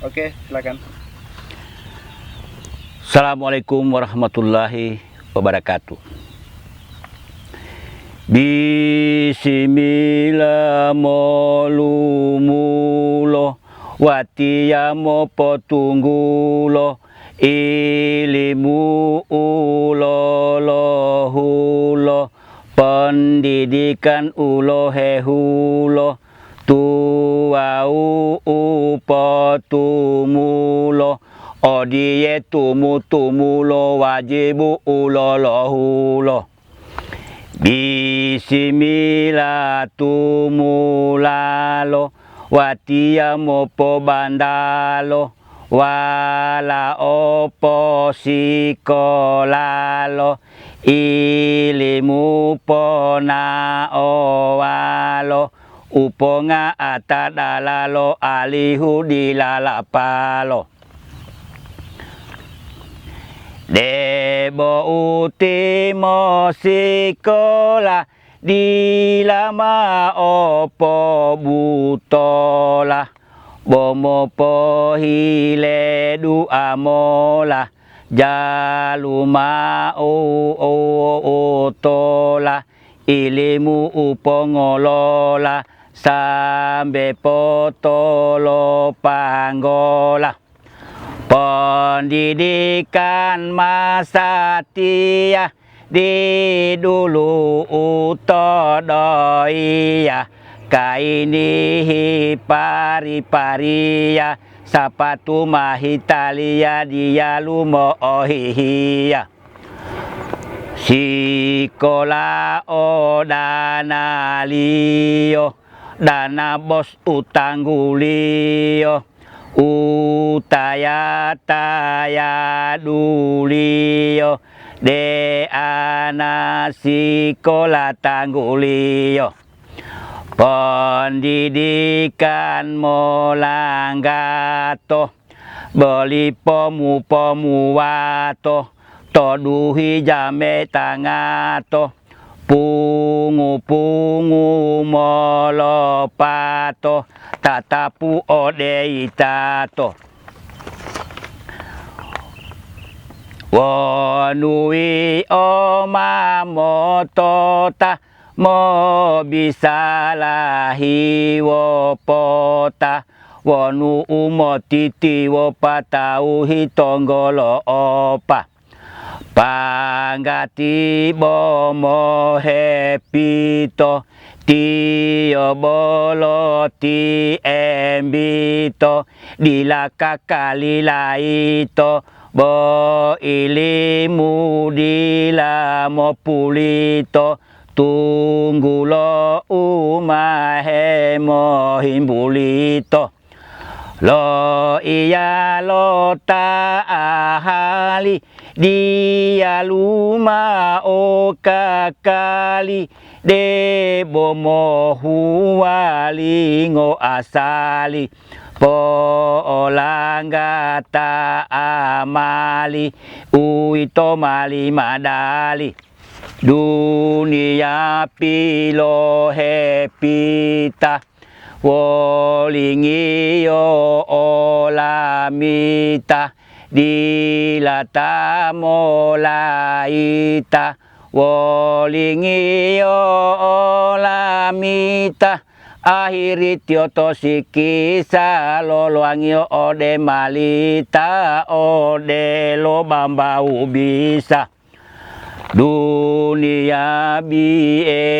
Oke, silakan. Assalamualaikum warahmatullahi wabarakatuh. Bismillah molumulo watiyamo potunggulo ilimu ulolohulo pendidikan ulohehulo tuau upotumulo odiye tumulo wajibu ulolohulo. Bismillah tumulalo watiyamo pobandalo wala opo sikolalo ilimu pona owalo uponga atadalalo alihu dilalapalo. Debo utimo sikola dilama opo butola bomo pohile duamola jaluma utola ilimu upongolola sambe potolo panggola. Pendidikan masatia di dulu utodoia kainihi pari-paria sapatu mahitalia dia lumo ohihia sikola odana lio dana bos utanggulio utaya taya dulio de ana sikola tanggulio pendidikan molanggato beli pomu wato toduhi jame tangato pungu molopato tatapu odeitato wonui omamotota mo bisalahi wopota wonu umotiti wopatau hitonggolo opa panggati bomo hepito tio bolo ti embito dilaka kalilaito bo ilimu dilamo pulito tunggulo umahemo himbulito lo iya lo ta ahali dia luma o kakali debo mohualingo asali po langgata amali uito mali madali dunia pilo hepita wolingio olamita dilata molaita wolingio olamita akhiri tioto sikisa loloangio ode malita ode lo bambau bisa dunia bielo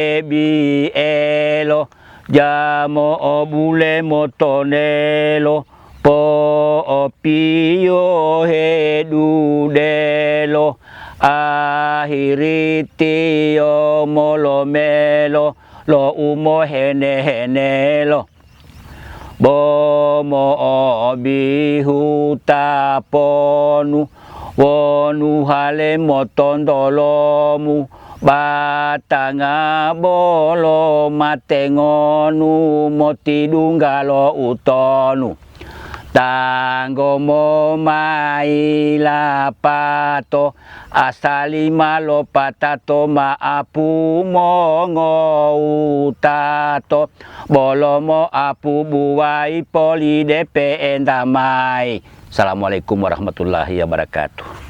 jamo obule motonelo po pio hedudelo akhiri tio molomelo lo umo henelo bomo bihu taponu wonu hale motondolomu batanga bolo matengonu moti dunggalo utonu Tanggo mo mai lapato asali malo patato maapu mongo utato bolomo apu buai poli DP endamai. Assalamualaikum warahmatullahi wabarakatuh.